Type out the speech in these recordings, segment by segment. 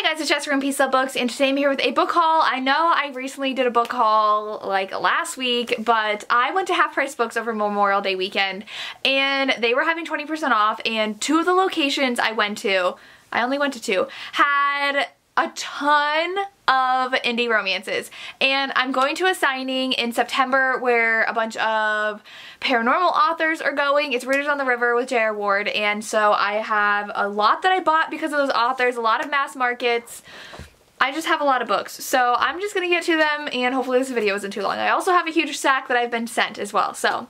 guys, it's Jessica from Peace Love Books, and today I'm here with a book haul. I know I recently did a book haul like last week, but I went to Half Price Books over Memorial Day weekend, and they were having 20% off, and two of the locations I went to, I only went to two, had a ton of indie romances. And I'm going to a signing in September where a bunch of paranormal authors are going. It's Readers on the River with J.R. Ward, and so I have a lot that I bought because of those authors, a lot of mass markets. I just have a lot of books, so I'm just gonna get to them, and hopefully this video isn't too long. I also have a huge stack that I've been sent as well, so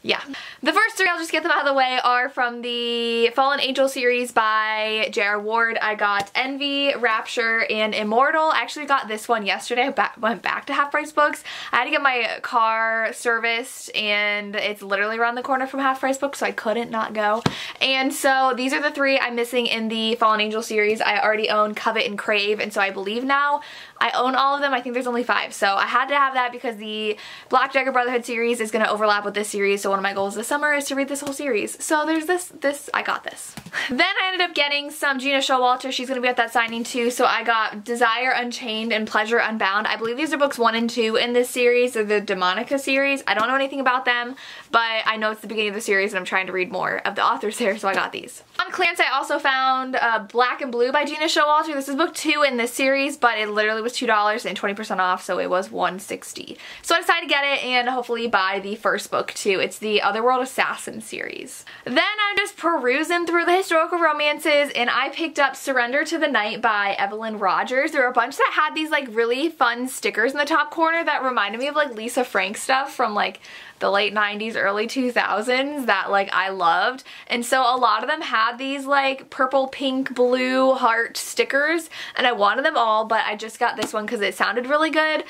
yeah. The first three, I'll just get them out of the way, are from the Fallen Angel series by J.R. Ward. I got Envy, Rapture, and Immortal. I actually got this one yesterday. I went back to Half Price Books. I had to get my car serviced, and it's literally around the corner from Half Price Books, so I couldn't not go. And so these are the three I'm missing in the Fallen Angel series. I already own Covet and Crave, and so I believe now I own all of them. I think there's only 5, so I had to have that because the Black Dagger Brotherhood series is going to overlap with this series, so one of my goals this summer is to read this whole series. So there's I got this. Then I ended up getting some Gina Showalter. She's going to be at that signing too, so I got Desire Unchained and Pleasure Unbound. I believe these are books 1 and 2 in this series. They're the Demonica series. I don't know anything about them, but I know it's the beginning of the series and I'm trying to read more of the authors there, so I got these. On clearance, I also found Black and Blue by Gina Showalter. This is book 2 in this series, but it literally was $2 and 20% off, so it was $160. So I decided to get it and hopefully buy the first book too. It's the Otherworld Assassin series. Then I'm just perusing through the historical romances, and I picked up Surrender to the Night by Evelyn Rogers. There were a bunch that had these like really fun stickers in the top corner that reminded me of like Lisa Frank stuff from like the late 90s, early 2000s that like I loved. And so a lot of them had these like purple, pink, blue heart stickers, and I wanted them all, but I just got this one because it sounded really good.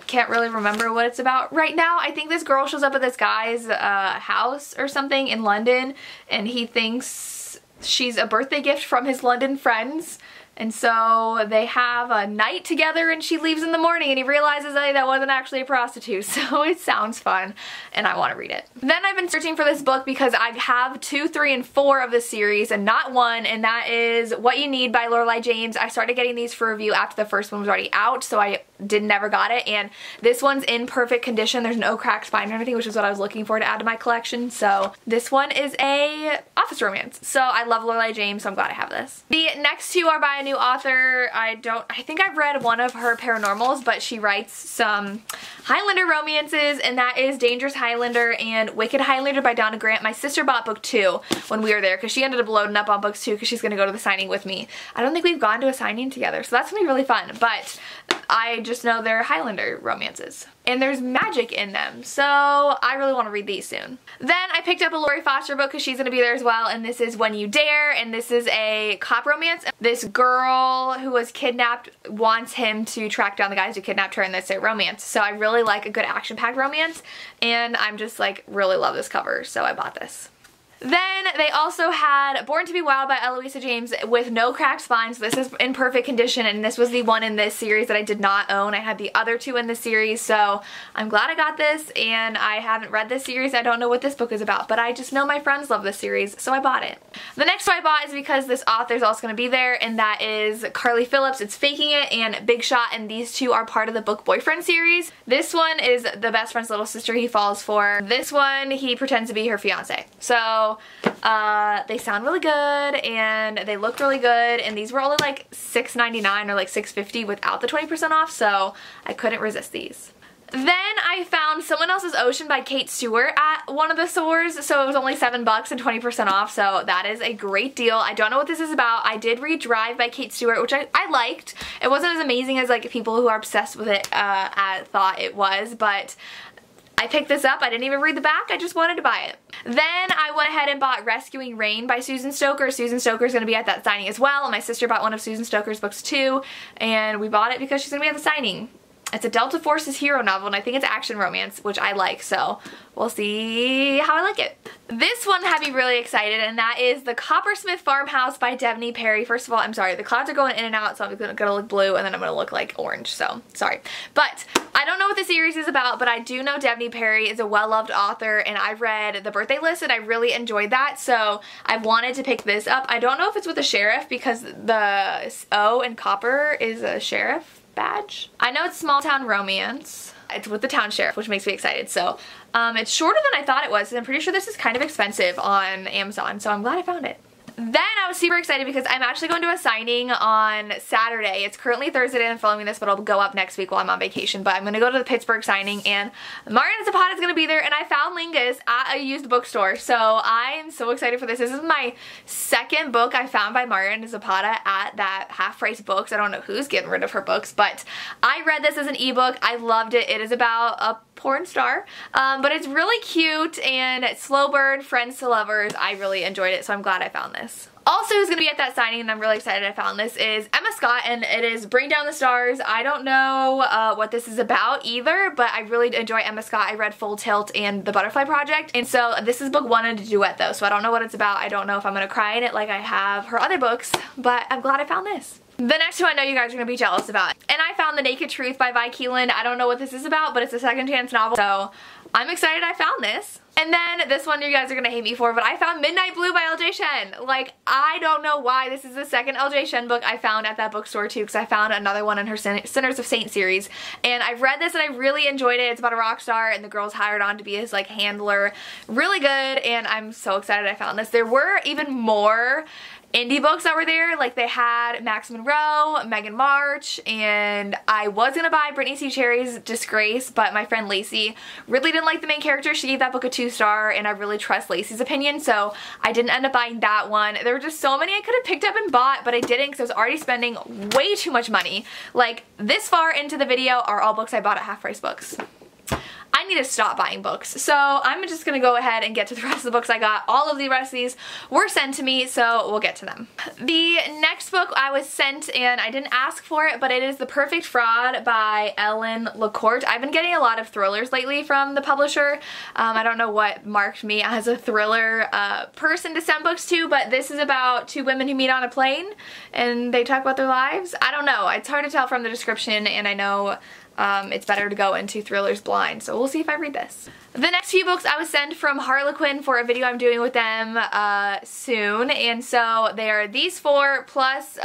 Can't really remember what it's about right now. I think this girl shows up at this guy's house or something in London, and he thinks she's a birthday gift from his London friends. And so they have a night together, and she leaves in the morning, and he realizes that wasn't actually a prostitute. So it sounds fun, and I want to read it. Then I've been searching for this book because I have 2, 3, and 4 of the series and not 1, and that is What You Need by Lorelei James. I started getting these for review after the first one was already out, so I never got it, and this one's in perfect condition. There's no cracked spine or anything, which is what I was looking for to add to my collection. So this one is a office romance. So I love Lorelei James, so I'm glad I have this. The next 2 are by a new author. I think I've read one of her paranormals, but she writes some Highlander romances, and that is Dangerous Highlander and Wicked Highlander by Donna Grant. My sister bought book 2 when we were there because she ended up loading up on books 2 because she's going to go to the signing with me. I don't think we've gone to a signing together, so that's going to be really fun, but I just know they're Highlander romances. And there's magic in them, so I really want to read these soon. Then I picked up a Lori Foster book because she's going to be there as well, and this is When You Dare, and this is a cop romance. This girl who was kidnapped wants him to track down the guys who kidnapped her, and that's their romance. So I really like a good action-packed romance, and I'm just like really love this cover, so I bought this. Then they also had Born to be Wild by Eloisa James with no cracked spines. This is in perfect condition, and this was the one in this series that I did not own. I had the other 2 in the series, so I'm glad I got this, and I haven't read this series. I don't know what this book is about, but I just know my friends love this series, so I bought it. The next one I bought is because this author is also going to be there, and that is Carly Phillips. It's Faking It and Big Shot, and these 2 are part of the Book Boyfriend series. This one is the best friend's little sister he falls for. This one, he pretends to be her fiance. So they sound really good and they look really good, and these were only like $6.99 or like $6.50 without the 20% off, so I couldn't resist these. Then I found Someone Else's Ocean by Kate Stewart at one of the stores, so it was only $7 and 20% off, so that is a great deal. I don't know what this is about. I did read Drive by Kate Stewart, which I liked. It wasn't as amazing as like people who are obsessed with it thought it was, but I picked this up. I didn't even read the back. I just wanted to buy it. Then I went ahead and bought Rescuing Rain by Susan Stoker. Susan Stoker is going to be at that signing as well, and my sister bought one of Susan Stoker's books too, and we bought it because she's going to be at the signing. It's a Delta Forces hero novel, and I think it's action romance, which I like, so we'll see how I like it. This one had me really excited, and that is the Coppersmith Farmhouse by Devney Perry. First of all, I'm sorry, the clouds are going in and out, so I'm gonna look blue, and then I'm gonna look like orange, so sorry. But I don't know what the series is about, but I do know Devney Perry is a well-loved author, and I read The Birthday List, and I really enjoyed that, so I wanted to pick this up. I don't know if it's with a sheriff, because the O in Copper is a sheriff badge. I know it's small town romance. It's with the town sheriff, which makes me excited. So it's shorter than I thought it was, and I'm pretty sure this is kind of expensive on Amazon, so I'm glad I found it. Then I was super excited because I'm actually going to a signing on Saturday. It's currently Thursday and I'm filming this, but it'll go up next week while I'm on vacation. But I'm going to go to the Pittsburgh signing, and Martin and Zapata is going to be there, and I found Lingus at a used bookstore. So I am so excited for this. This is my second book I found by Martin and Zapata at that half-price books. I don't know who's getting rid of her books, but I read this as an ebook. I loved it. It is about a porn star, but it's really cute, and slow burn, friends to lovers. I really enjoyed it, so I'm glad I found this. Also, who's going to be at that signing, and I'm really excited I found this, is Emma Scott, and it is Bring Down the Stars. I don't know what this is about either, but I really enjoy Emma Scott. I read Full Tilt and The Butterfly Project, and so this is book 1 and a duet though, so I don't know what it's about. I don't know if I'm going to cry in it like I have her other books, but I'm glad I found this. The next two I know you guys are going to be jealous about. And I found The Naked Truth by Viking Lynn. I don't know what this is about, but it's a second chance novel, so I'm excited I found this. And then this one you guys are going to hate me for, but I found Midnight Blue by LJ Shen. Like, I don't know why. This is the second LJ Shen book I found at that bookstore too, because I found another one in her Sinners of Saint series. And I've read this and I really enjoyed it. It's about a rock star and the girl's hired on to be his like handler. Really good, and I'm so excited I found this. There were even more indie books that were there. Like, they had Max Monroe, Megan March, and I was gonna buy Brittany C. Cherry's Disgrace, but my friend Lacey really didn't like the main character. She gave that book a 2-star, and I really trust Lacey's opinion, so I didn't end up buying that one. There were just so many I could have picked up and bought, but I didn't because I was already spending way too much money. Like, this far into the video are all books I bought at half-price books. I need to stop buying books. So I'm just going to go ahead and get to the rest of the books I got. All of the rest of these were sent to me, so we'll get to them. The next book I was sent, and I didn't ask for it, but it is The Perfect Fraud by Ellen LaCourte. I've been getting a lot of thrillers lately from the publisher. I don't know what marked me as a thriller person to send books to, but this is about two women who meet on a plane and they talk about their lives. I don't know. It's hard to tell from the description, and I know it's better to go into thrillers blind, so we'll see if I read this. The next few books I was sent from Harlequin for a video I'm doing with them soon, and so they are these 4 plus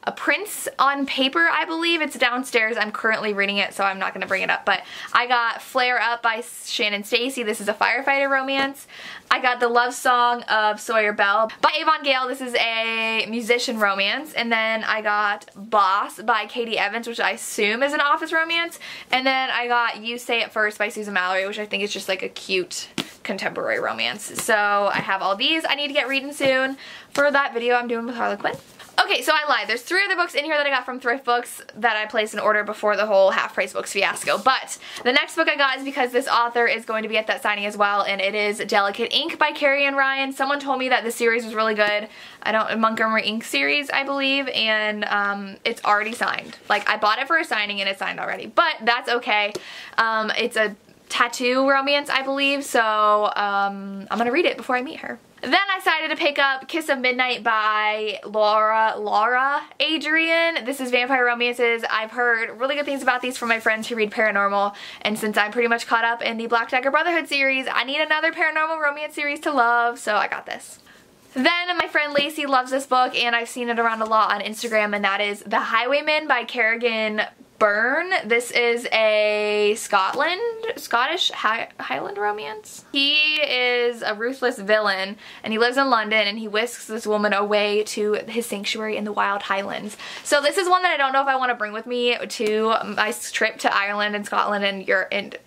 a Prince on paper, I believe. It's downstairs. I'm currently reading it, so I'm not going to bring it up, but I got Flare Up by Shannon Stacy. This is a firefighter romance. I got The Love Song of Sawyer Bell by Avon Gale. This is a musician romance. And then I got Boss by Katie Evans, which I assume is an office romance. And then I got You Say It First by Susan Mallory, which I think is just like a cute contemporary romance. So I have all these I need to get reading soon for that video I'm doing with Harlequin. Okay, so I lied. There's 3 other books in here that I got from Thrift Books that I placed in order before the whole half-price books fiasco. But the next book I got is because this author is going to be at that signing as well, and it is Delicate Ink by Carrie Ann Ryan. Someone told me that the series was really good. Montgomery Ink series, I believe, and it's already signed. Like, I bought it for a signing and it's signed already, but that's okay. It's a tattoo romance, I believe, so I'm gonna read it before I meet her. Then I decided to pick up Kiss of Midnight by Laura Adrian. This is vampire romances. I've heard really good things about these from my friends who read paranormal, and since I'm pretty much caught up in the Black Dagger Brotherhood series, I need another paranormal romance series to love, so I got this. Then my friend Lacey loves this book, and I've seen it around a lot on Instagram, and that is The Highwayman by Kerrigan Byrne. This is a Scottish Highland romance. He is a ruthless villain, and he lives in London, and he whisks this woman away to his sanctuary in the wild Highlands. So this is one that I don't know if I want to bring with me to my trip to Ireland and Scotland and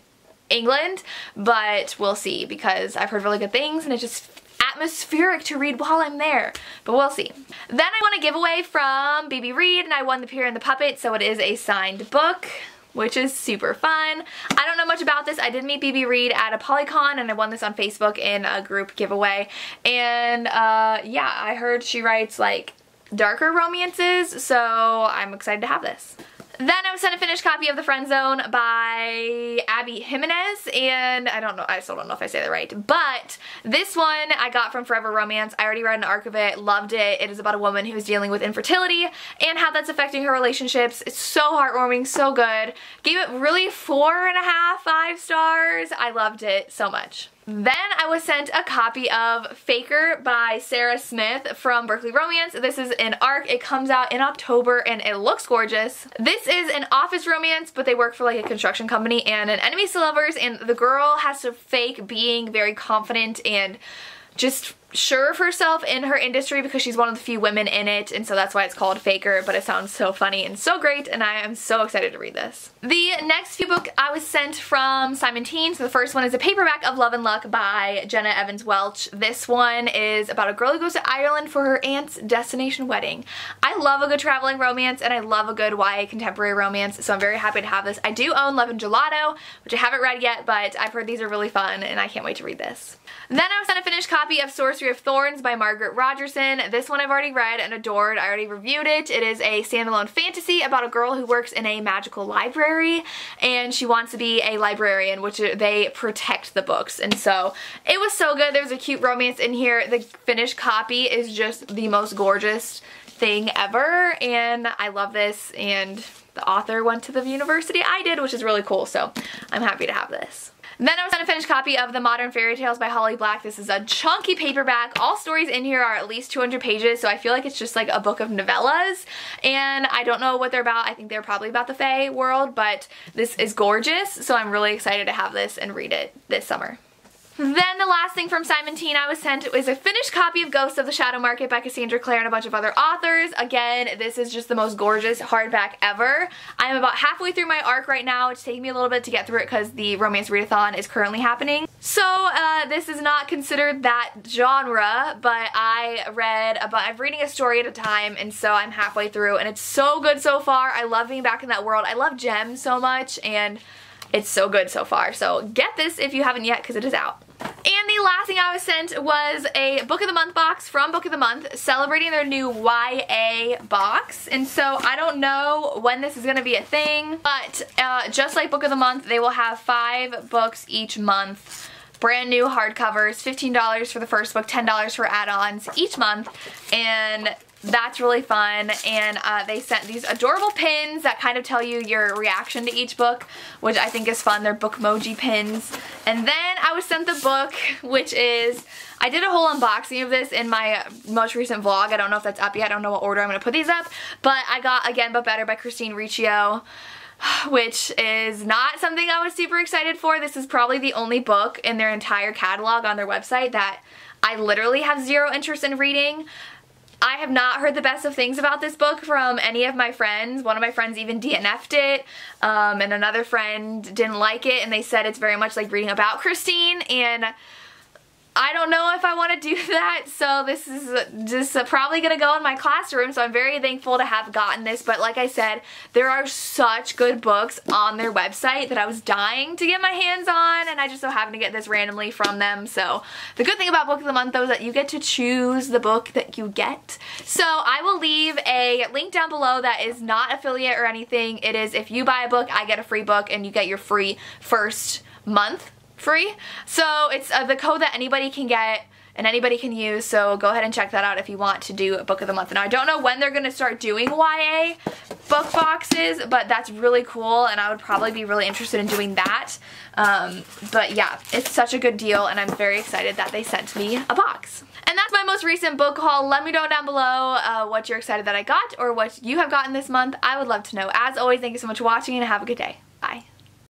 England, but we'll see, because I've heard really good things, and it's just atmospheric to read while I'm there, but we'll see. Then I won a giveaway from BB Reed, and I won The Pierre and the Puppet, so it is a signed book, which is super fun. I don't know much about this. I did meet BB Reed at a Polycon, and I won this on Facebook in a group giveaway, and yeah, I heard she writes like darker romances, so I'm excited to have this. Then I was sent a finished copy of The Friendzone by Abby Jimenez, and I still don't know if I say that right, but this one I got from Forever Romance. I already read an arc of it, loved it. It is about a woman who is dealing with infertility and how that's affecting her relationships. It's so heartwarming, so good. Gave it really 4.5, 5 stars. I loved it so much. Then I was sent a copy of Faker by Sarah Smith from Berkeley Romance. This is an arc. It comes out in October and it looks gorgeous. This is an office romance, but they work for like a construction company and an enemies to lovers, and the girl has to fake being very confident and just sure of herself in her industry because she's one of the few women in it, and so that's why it's called Faker, but it sounds so funny and so great, and I am so excited to read this. The next few books I was sent from Simon Teen. So the first one is a paperback of Love and Luck by Jenna Evans Welch. This one is about a girl who goes to Ireland for her aunt's destination wedding. I love a good traveling romance, and I love a good YA contemporary romance, so I'm very happy to have this. I do own Love and Gelato, which I haven't read yet, but I've heard these are really fun, and I can't wait to read this. Then I was sent a finished copy of Sorcery of Thorns by Margaret Rogerson. This one I've already read and adored. I already reviewed it. It is a standalone fantasy about a girl who works in a magical library, and she wants to be a librarian, which they protect the books, and so it was so good. There's a cute romance in here. The finished copy is just the most gorgeous thing ever, and I love this, and the author went to the university I did, which is really cool, so I'm happy to have this. Then I was sent a finished copy of The Modern Fairy Tales by Holly Black. This is a chunky paperback. All stories in here are at least 200 pages, so I feel like it's just like a book of novellas, and I don't know what they're about. I think they're probably about the Fae world, but this is gorgeous, so I'm really excited to have this and read it this summer. Then the last thing from Simon Teen I was sent was a finished copy of Ghosts of the Shadow Market by Cassandra Clare and a bunch of other authors. Again, this is just the most gorgeous hardback ever. I'm about halfway through my arc right now. It's taking me a little bit to get through it because the romance readathon is currently happening. So this is not considered that genre, but I'm reading a story at a time, and so I'm halfway through, and it's so good so far. I love being back in that world. I love gems so much, and it's so good so far. So get this if you haven't yet, because it is out. And the last thing I was sent was a Book of the Month box from Book of the Month, celebrating their new YA box. And so I don't know when this is going to be a thing, but just like Book of the Month, they will have 5 books each month. Brand new hardcovers, $15 for the first book, $10 for add-ons each month, and that's really fun. And they sent these adorable pins that kind of tell you your reaction to each book, which I think is fun. They're Bookmoji pins. And then I was sent the book, which is, I did a whole unboxing of this in my most recent vlog. I don't know if that's up yet. I don't know what order I'm going to put these up, but I got Again But Better by Christine Riccio, which is not something I was super excited for. This is probably the only book in their entire catalog on their website that I literally have zero interest in reading. I have not heard the best of things about this book from any of my friends. One of my friends even DNF'd it, and another friend didn't like it, and they said it's very much like reading about Christine, and I don't know if I want to do that, so this is just probably going to go in my classroom, so I'm very thankful to have gotten this. But like I said, there are such good books on their website that I was dying to get my hands on, and I just so happened to get this randomly from them. So the good thing about Book of the Month, though, is that you get to choose the book that you get. So I will leave a link down below that is not affiliate or anything. It is, if you buy a book, I get a free book, and you get your free first month free. So it's the code that anybody can get and anybody can use, so go ahead and check that out if you want to do a Book of the Month. Now I don't know when they're going to start doing YA book boxes, but that's really cool, and I would probably be really interested in doing that. But yeah, it's such a good deal, and I'm very excited that they sent me a box. And that's my most recent book haul. Let me know down below what you're excited that I got or what you have gotten this month. I would love to know. As always, thank you so much for watching, and have a good day.